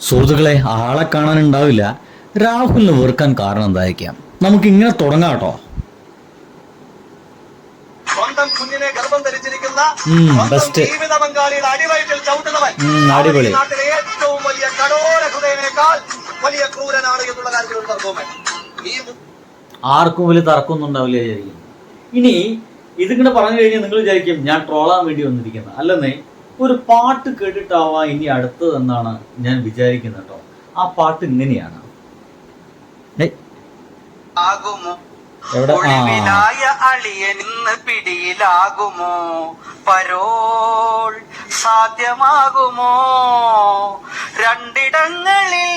സുഹൃത്തുക്കളെ, ആളെ കാണാനുണ്ടാവില്ല. രാഹുലിന് വെറുക്കാൻ കാരണം എന്തായിരിക്കാം? നമുക്ക് ഇങ്ങനെ തുടങ്ങാം കേട്ടോ. സ്വന്തം കുഞ്ഞിനെ ഗർഭം ധരിച്ചിരിക്കുന്ന ബെസ്റ്റ് ജീവിത പങ്കാളിയുടെ അടിവയറ്റിൽ ചവിട്ടുന്നവൻ അടിപൊളി. നാട്ടിലെ ഏറ്റവും വലിയ കഠോര ഹൃദയനേക്കാൾ വലിയ ക്രൂരനാണ് എന്നുള്ള കാര്യത്തിൽ ഒരു തർക്കവുമേ. ആർക്കും വലിയ തർക്കമൊന്നും ഉണ്ടാവില്ല വിചാരിക്കും. ഇനി ഇതിങ്ങനെ പറഞ്ഞു കഴിഞ്ഞാൽ നിങ്ങൾ വിചാരിക്കും ഞാൻ ട്രോളാൻ വേണ്ടി വന്നിരിക്കുന്നത്. അല്ലെന്നേ, ഒരു പാട്ട് കേട്ടിട്ടാവാ ഇനി അടുത്തതെന്നാണ് ഞാൻ വിചാരിക്കുന്നത് കേട്ടോ. ആ പാട്ട് ഇങ്ങനെയാണ്. ഒളിവിലായ അളിയനിന്ന് പിടിയിലാകുമോ? പരോൾ സാധ്യമാകുമോ? രണ്ടിടങ്ങളിൽ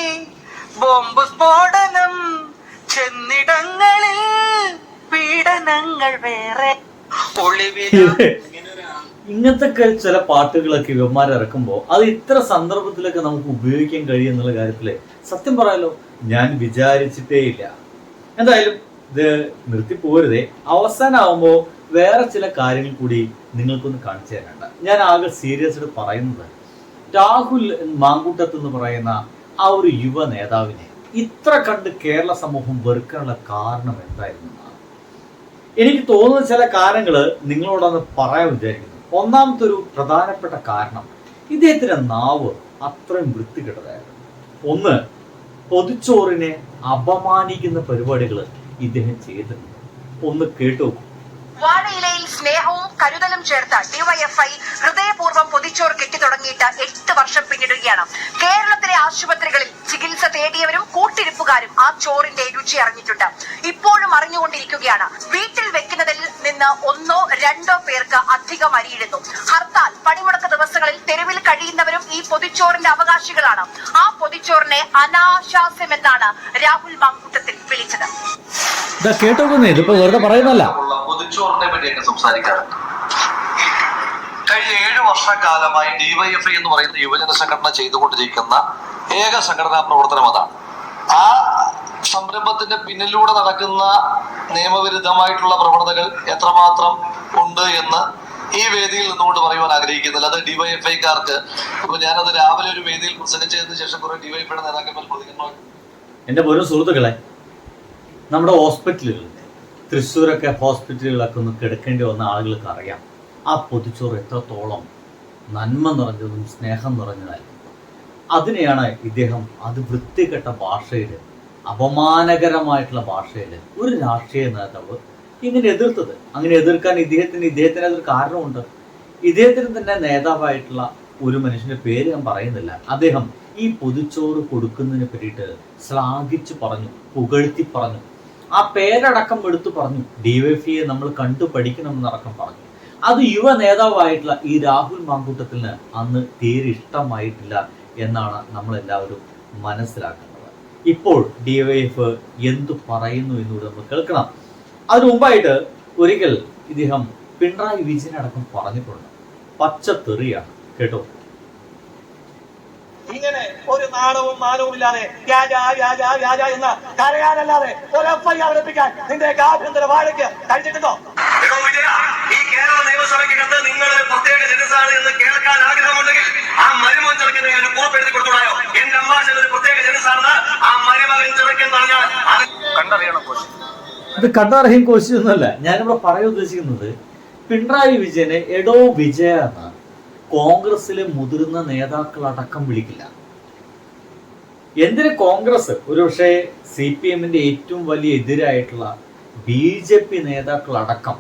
ബോംബ് സ്ഫോടനം, ചെന്നിടങ്ങളിൽ പീഡനങ്ങൾ വേറെ. ഇങ്ങനത്തെ ചില പാട്ടുകളൊക്കെ ഇവന്മാരിറക്കുമ്പോൾ അത് ഇത്ര സന്ദർഭത്തിലൊക്കെ നമുക്ക് ഉപയോഗിക്കാൻ കഴിയും എന്നുള്ള കാര്യത്തില് സത്യം പറയാലോ ഞാൻ വിചാരിച്ചിട്ടേ ഇല്ല. എന്തായാലും ഇത് നിർത്തിപ്പോരുതേ. അവസാനമാകുമ്പോൾ വേറെ ചില കാര്യങ്ങൾ കൂടി നിങ്ങൾക്കൊന്ന് കാണിച്ചു തരണ്ട. ഞാൻ ആകെ സീരിയസ് ആയിട്ട് പറയുന്നത്, രാഹുൽ മാങ്കൂട്ടത്ത് എന്ന് പറയുന്ന ആ ഒരു യുവ നേതാവിനെ ഇത്ര കണ്ട് കേരള സമൂഹം വെറുക്കാനുള്ള കാരണം എന്തായിരുന്നു എന്നാണ് എനിക്ക് തോന്നുന്ന. ചില കാര്യങ്ങൾ നിങ്ങളോടൊന്ന് പറയാൻ വിചാരിക്കുന്നു. ഒന്നാമത്തെ ഒരു പ്രധാനപ്പെട്ട കാരണം, ഇദ്ദേഹത്തിന്റെ നാവ് അത്രയും വൃത്തികെട്ടതായിരുന്നു. ഒന്ന്, പൊതുച്ചോറിനെ അപമാനിക്കുന്ന പരിപാടികൾ ഇദ്ദേഹം ചെയ്തിട്ടുണ്ട്. ഒന്ന് കേട്ടു നോക്കൂ. വാഴയിലയിൽ സ്നേഹവും കരുതലും ചേർത്ത ഡിവൈഎഫ്ഐ ഹൃദയപൂർവ്വം പൊതിച്ചോറ് കെട്ടിത്തുടങ്ങിയിട്ട് 8 വർഷം പിന്നിടുകയാണ്. കേരളത്തിലെ ആശുപത്രികളിൽ ചികിത്സ തേടിയവരും കൂട്ടിരിപ്പുകാരും ആ ചോറിന്റെ രുചി അറിഞ്ഞിട്ടുണ്ട്. ഇപ്പോഴും അറിഞ്ഞുകൊണ്ടിരിക്കുകയാണ്. വീട്ടിൽ വെക്കുന്നതിൽ നിന്ന് 1 or 2 പേർക്ക് അധികം അരിയിടുന്നു. ഹർത്താൽ, പണിമുടക്ക് ദിവസങ്ങളിൽ തെരുവിൽ കഴിയുന്നവരും ഈ പൊതിച്ചോറിന്റെ അവകാശികളാണ്. ആ പൊതിച്ചോറിനെ അനാശാസ്യമെന്നാണ് രാഹുൽ മാങ്കൂട്ടത്തിൽ വിളിച്ചത്. കേട്ടോക്കുന്നേ, ഇതിപ്പോ വെറുതെ പറയുന്നല്ല. പൊതിച്ചോറിനെ പറ്റിയൊക്കെ സംസാരിക്കാറുണ്ട്. കഴിഞ്ഞ 7 വർഷക്കാലമായി ഡിവൈഎഫ്ഐ എന്ന് പറയുന്ന യുവജന സംഘടന ചെയ്തുകൊണ്ടിരിക്കുന്ന ഏക സംഘടനാ പ്രവർത്തനം അതാണ്. ആ സംരംഭത്തിന്റെ പിന്നിലൂടെ നടക്കുന്ന നിയമവിരുദ്ധമായിട്ടുള്ള പ്രവണതകൾ എത്രമാത്രം ഉണ്ട് എന്ന് ഈ വേദിയിൽ നിന്നുകൊണ്ട് പറയുവാൻ ആഗ്രഹിക്കുന്നില്ല. അത് ഡിവൈഎഫ്ഐക്കാർക്ക്, ഇപ്പൊ ഞാനത് രാവിലെ ഒരു വേദിയിൽ പ്രസംഗിച്ചതിന് ശേഷം കുറെ ഡിവൈഎഫ്ഐയുടെ നേതാക്കന്മാർ പ്രതികരണം. എന്റെ പോലും സുഹൃത്തുക്കളെ, നമ്മുടെ ഹോസ്പിറ്റലുകളിൽ, തൃശ്ശൂരൊക്കെ ഹോസ്പിറ്റലുകളൊക്കെ ഒന്ന് കിടക്കേണ്ടി വന്ന ആളുകൾക്ക് അറിയാം ആ പൊതിച്ചോറ് എത്രത്തോളം നന്മ നിറഞ്ഞതും സ്നേഹം നിറഞ്ഞതായിരുന്നു. അതിനെയാണ് ഇദ്ദേഹം അത് വൃത്തികെട്ട ഭാഷയിൽ, അപമാനകരമായിട്ടുള്ള ഭാഷയിൽ ഒരു രാഷ്ട്രീയ നേതാവ് ഇങ്ങനെ എതിർത്തത്. അങ്ങനെ എതിർക്കാൻ ഇദ്ദേഹത്തിന് അതൊരു കാരണമുണ്ട്. ഇദ്ദേഹത്തിന് തന്നെ നേതാവായിട്ടുള്ള ഒരു മനുഷ്യന്റെ പേര് ഞാൻ പറയുന്നില്ല. അദ്ദേഹം ഈ പൊതിച്ചോറ് കൊടുക്കുന്നതിനെ പറ്റിയിട്ട് ശ്ലാഘിച്ചു പറഞ്ഞു, പുകഴ്ത്തി പറഞ്ഞു, ആ പേരടക്കം എടുത്തു പറഞ്ഞു. ഡിവൈഎഫ്ഐയെ നമ്മൾ കണ്ടു പഠിക്കണമെന്നടക്കം പറഞ്ഞു. അത് യുവ നേതാവായിട്ടുള്ള ഈ രാഹുൽ മാങ്കൂട്ടത്തിന് അന്ന് തീരെ ഇഷ്ടമായിട്ടില്ല എന്നാണ് നമ്മളെല്ലാവരും മനസ്സിലാക്കുന്നത്. ഇപ്പോൾ ഡിവൈഎഫ് എന്തു പറയുന്നു എന്നുകൂടെ നമ്മൾ കേൾക്കണം. അതിനു മുമ്പായിട്ട് ഒരിക്കൽ ഇദ്ദേഹം പിണറായി വിജയനടക്കം പറഞ്ഞിട്ടുണ്ട്. പച്ചത്തെറിയാണ് കേട്ടോ. ഇങ്ങനെ ഒരു നാണവും മാനവും ഇല്ലാതെ എന്ന് കരയാനല്ലാതെ ഒരു എഫ്ഐആർ അവതരിപ്പിക്കാൻ നിന്റെ ആഭ്യന്തര വാഴയ്ക്ക് കഴിഞ്ഞിട്ടുണ്ടോ? ഈ കേരള നിയമസഭയ്ക്കകത്ത് നിങ്ങൾ ഒരു പ്രത്യേക ജനസാണ് എന്ന് കേൾക്കാൻ ആഗ്രഹമുണ്ടെങ്കിൽ ആ മരുമകൻ ചെറുക്കുന്ന ഒരു കുറിപ്പെഴുതി കൊടുത്തോളായോ? എന്റെ അമ്മാശൻ ഒരു പ്രത്യേക ജനസാണെന്ന് ആ മരുമകൻ ചെറുക്കെന്ന് പറഞ്ഞാൽ അത് കണ്ടറിയണം. ഇത് കണ്ടറിയാൻ കോശിയൊന്നുമല്ല. ഞാനിവിടെ പറയാൻ ഉദ്ദേശിക്കുന്നത്, പിണറായി വിജയനെ എടോ വിജയ എന്ന കോൺഗ്രസിലെ മുതിർന്ന നേതാക്കളടക്കം വിളിക്കില്ല. എന്തിന് കോൺഗ്രസ്, ഒരുപക്ഷെ CPM-ന്റെ ഏറ്റവും വലിയ എതിരായിട്ടുള്ള BJP നേതാക്കളടക്കം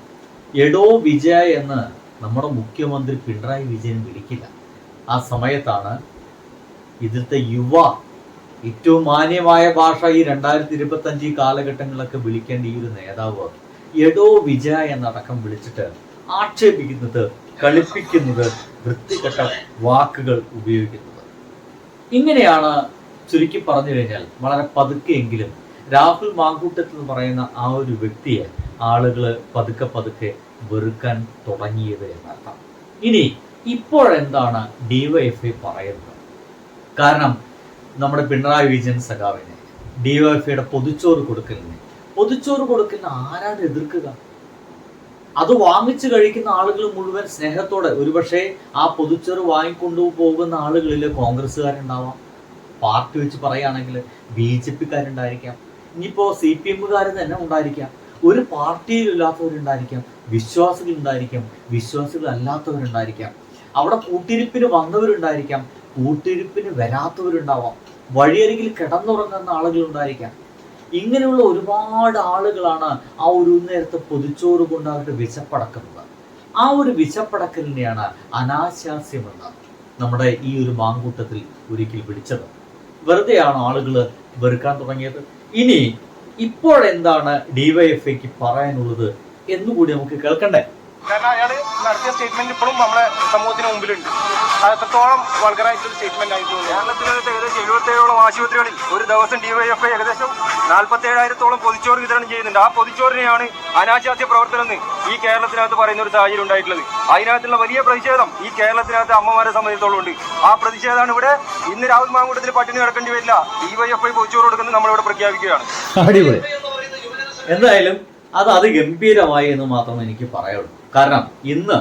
എടോ വിജയ എന്ന് നമ്മുടെ മുഖ്യമന്ത്രി പിണറായി വിജയൻ വിളിക്കില്ല. ആ സമയത്താണ് ഇതിലത്തെ യുവ, ഏറ്റവും മാന്യമായ ഭാഷ ഈ 2025 കാലഘട്ടങ്ങളിലൊക്കെ വിളിക്കേണ്ട ഈ ഒരു നേതാവ് എടോ വിജയ എന്നടക്കം വിളിച്ചിട്ട് ആക്ഷേപിക്കുന്നത്, കളിപ്പിക്കുന്നത്, വൃത്തികെട്ട വാക്കുകൾ ഉപയോഗിക്കുന്നത്. ഇങ്ങനെയാണ് ചുരുക്കി പറഞ്ഞു കഴിഞ്ഞാൽ വളരെ പതുക്കെയെങ്കിലും രാഹുൽ മാങ്കൂട്ടത്ത് എന്ന് പറയുന്ന ആ ഒരു വ്യക്തിയെ ആളുകൾ പതുക്കെ പതുക്കെ വെറുക്കാൻ തുടങ്ങിയത് എന്നർത്ഥം. ഇനി ഇപ്പോഴെന്താണ് ഡിവൈഎഫ്ഐ പറയുന്നത്? കാരണം നമ്മുടെ പിണറായി വിജയൻ സഖാവിനെ, ഡിവൈഎഫ്ഐയുടെ പൊതിച്ചോറ് കൊടുക്കലിന് ആരാണ് എതിർക്കുക? അത് വാങ്ങിച്ചു കഴിക്കുന്ന ആളുകൾ മുഴുവൻ സ്നേഹത്തോടെ, ഒരുപക്ഷെ ആ പൊതിച്ചോറ് വാങ്ങിക്കൊണ്ടു പോകുന്ന ആളുകളിൽ കോൺഗ്രസ്സുകാരുണ്ടാവാം, പാർട്ടി വെച്ച് പറയുകയാണെങ്കിൽ BJP-ക്കാരുണ്ടായിരിക്കാം, ഇനിയിപ്പോൾ CPM-കാർ തന്നെ ഉണ്ടായിരിക്കാം, ഒരു പാർട്ടിയിലില്ലാത്തവരുണ്ടായിരിക്കാം, വിശ്വാസികളുണ്ടായിരിക്കാം, വിശ്വാസികളല്ലാത്തവരുണ്ടായിരിക്കാം, അവിടെ കൂട്ടിരിപ്പിന് വന്നവരുണ്ടായിരിക്കാം, കൂട്ടിരിപ്പിന് വരാത്തവരുണ്ടാവാം, വഴിയരികിൽ കിടന്നുറങ്ങുന്ന ആളുകളുണ്ടായിരിക്കാം. ഇങ്ങനെയുള്ള ഒരുപാട് ആളുകളാണ് ആ ഒരു നേരത്തെ പൊതിച്ചോറ് കൊണ്ട് അവരുടെ വിശപ്പടക്കുന്നത്. ആ ഒരു വിശപ്പടക്കലിനെയാണ് അനാശാസ്യമെന്ന് നമ്മുടെ ഈ ഒരു മാങ്കൂട്ടത്തിൽ ഒരിക്കൽ പിടിച്ചത്. വെറുതെയാണ് ആളുകൾ വെറുക്കാൻ തുടങ്ങിയത്. ഇനി ഇപ്പോഴെന്താണ് DYFIക്ക് പറയാനുള്ളത് എന്നുകൂടി നമുക്ക് കേൾക്കണ്ടേ? കാരണം അയാൾ നടത്തിയ സ്റ്റേറ്റ്മെന്റ് ഇപ്പോഴും നമ്മുടെ സമൂഹത്തിന് മുമ്പിലുണ്ട്. അത് എത്രത്തോളം വൾഗറായിട്ടൊരു സ്റ്റേറ്റ്മെന്റ് ആയിരുന്നു. കേരളത്തിനകത്ത് ഏകദേശം 77ഓളം ആശുപത്രികളിൽ ഒരു ദിവസം DYFI ഏകദേശം 47,000-ഓളം പൊതിച്ചോറ് വിതരണം ചെയ്യുന്നുണ്ട്. ആ പൊതിച്ചോറിനെയാണ് അനാശാസ്യ പ്രവർത്തനം എന്ന് ഈ കേരളത്തിനകത്ത് പറയുന്ന ഒരു സാഹചര്യം ഉണ്ടായിട്ടുള്ളത്. അതിനകത്തുള്ള വലിയ പ്രതിഷേധം ഈ കേരളത്തിനകത്ത് അമ്മമാരെ സംബന്ധിച്ചിടത്തോളം ഉണ്ട്. ആ പ്രതിഷേധമാണ് ഇവിടെ ഇന്ന് രാഹുൽ മാങ്കൂട്ടത്തിൽ പട്ടിണി കിടക്കേണ്ടി വരില്ല, DYFI പൊതിച്ചോറ് കൊടുക്കുന്നത് നമ്മളിവിടെ പ്രഖ്യാപിക്കുകയാണ്. അടിപൊളി. എന്തായാലും അത് അതിഗംഭീരമായി എന്ന് മാത്രമേ എനിക്ക് പറയുള്ളൂ. കാരണം ഇന്ന്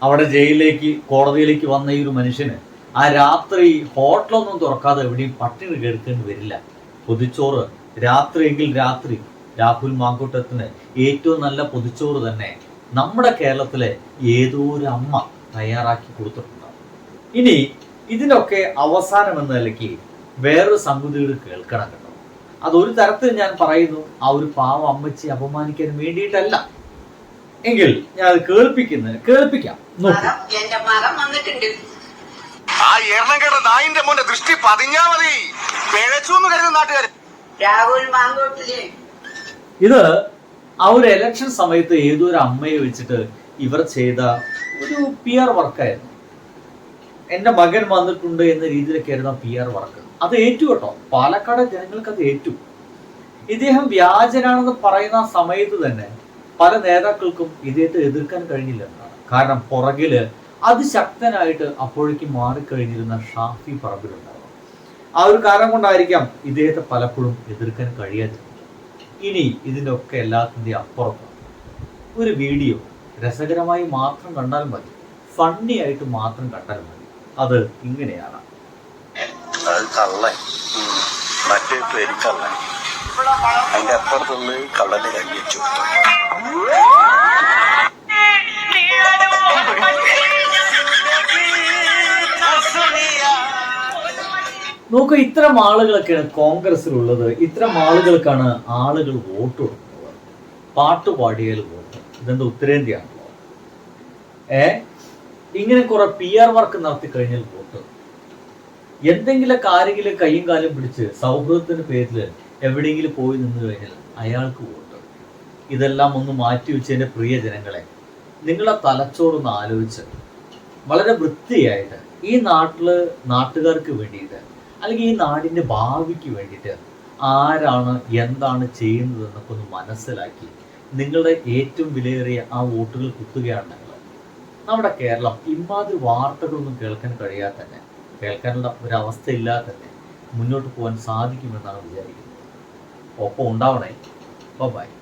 അവിടെ ജയിലിലേക്ക് കോടതിയിലേക്ക് വന്ന ഈ ഒരു മനുഷ്യന് ആ രാത്രി ഹോട്ടലൊന്നും തുറക്കാതെ എവിടെയും പട്ടിണി കേൾക്കേണ്ടി വരില്ല. പൊതിച്ചോറ് രാത്രിയെങ്കിൽ രാത്രി രാഹുൽ മാങ്കൂട്ടത്തിന് ഏറ്റവും നല്ല പൊതിച്ചോറ് തന്നെ നമ്മുടെ കേരളത്തിലെ ഏതോ ഒരു അമ്മ തയ്യാറാക്കി കൊടുത്തിട്ടുണ്ട്. ഇനി ഇതിനൊക്കെ അവസാനം എന്ന നിലയ്ക്ക് വേറൊരു സംഗതികൾ കേൾക്കണം കേട്ടോ. അതൊരു തരത്തിൽ ഞാൻ പറയുന്നു, ആ ഒരു പാവ അമ്മച്ചി അപമാനിക്കാൻ വേണ്ടിയിട്ടല്ല. എങ്കിൽ ഞാൻ അത് കേൾപ്പിക്കാം. എന്റെ മകൻ വന്നിട്ടുണ്ട്. ആ എണ്ണം കേട്ട നായിന്റെ മോന്റെ ദൃഷ്ടി പതിഞ്ഞാ മതി, പിഴച്ചു എന്ന് കരുതുന്ന നാട്ടുകാർ. രാഹുൽ മാങ്കോട്ടില് ഇത് ആ ഒരു ഇലക്ഷൻ സമയത്ത് ഏതോ ഒരു അമ്മയെ വെച്ചിട്ട് ഇവർ ചെയ്ത ഒരു PR വർക്കായിരുന്നു. എന്റെ മകൻ വന്നിട്ടുണ്ട് എന്ന രീതിയിലൊക്കെ ആയിരുന്നു PR വർക്ക്. അത് ഏറ്റു കേട്ടോ, പാലക്കാട് ജനങ്ങൾക്ക് അത് ഏറ്റു. ഇദ്ദേഹം വ്യാജനാണെന്ന് പറയുന്ന സമയത്ത് തന്നെ പല നേതാക്കൾക്കും ഇദ്ദേഹത്തെ എതിർക്കാൻ കഴിഞ്ഞില്ല എന്നാണ്. കാരണം പുറകില് അതിശക്തനായിട്ട് അപ്പോഴേക്കും മാറിക്കഴിഞ്ഞിരുന്ന ഷാഫി പറമ്പിലുണ്ടാവും. ആ ഒരു കാരണം കൊണ്ടായിരിക്കാം ഇദ്ദേഹത്തെ പലപ്പോഴും എതിർക്കാൻ കഴിയാതിരുന്നത്. ഇനി ഇതിൻ്റെ ഒക്കെ എല്ലാത്തിൻ്റെയും അപ്പുറത്ത് ഒരു വീഡിയോ രസകരമായി മാത്രം കണ്ടാൽ മതി, ഫണ്ണി ആയിട്ട് മാത്രം കണ്ടാൽ മതി. അത് ഇങ്ങനെയാണ്. മറ്റേ പേര് കള്ളൻ, അതിന്റെ അപ്പുറത്തുള്ള കള്ളന്റെ കൈ വെച്ചു. നോക്കൂ, ഇത്തരം ആളുകളൊക്കെയാണ് കോൺഗ്രസിലുള്ളത്. ഇത്തരം ആളുകൾക്കാണ് ആളുകൾ വോട്ട് കൊടുക്കുന്നത്. പാട്ടുപാടിയാൽ വോട്ട്. ഇതെന്താ ഉത്തരേന്ത്യയാണല്ലോ. ഇങ്ങനെ കുറെ PR വർക്ക് നടത്തി കഴിഞ്ഞാൽ വോട്ട്. എന്തെങ്കിലും കാര്യങ്ങളിൽ കൈയും കാലും പിടിച്ച് സൗഹൃദത്തിന്റെ പേരിൽ എവിടെയെങ്കിലും പോയി നിന്ന് കഴിഞ്ഞാൽ അയാൾക്ക് വോട്ട്. ഇതെല്ലാം ഒന്ന് മാറ്റി വെച്ചതിന്റെ പ്രിയ ജനങ്ങളെ, നിങ്ങളെ തലച്ചോറൊന്ന് ആലോചിച്ച് വളരെ വൃത്തിയായിട്ട് ഈ നാട്ടുകാർക്ക് വേണ്ടിയിട്ട്, അല്ലെങ്കിൽ ഈ നാടിന്റെ ഭാവിക്ക് വേണ്ടിയിട്ട് ആരാണ് എന്താണ് ചെയ്യുന്നതെന്നൊക്കെ ഒന്ന് മനസ്സിലാക്കി നിങ്ങളുടെ ഏറ്റവും വിലയേറിയ ആ വോട്ടുകൾ കുത്തുകയാണെങ്കിൽ നമ്മുടെ കേരളം ഇമാതിരി വാർത്തകളൊന്നും കേൾക്കാനുള്ള ഒരവസ്ഥ ഇല്ലാതെ തന്നെ മുന്നോട്ട് പോകാൻ സാധിക്കുമെന്നാണ് വിചാരിക്കുന്നത്. ഒപ്പം ഉണ്ടാവണേ. ബൈ.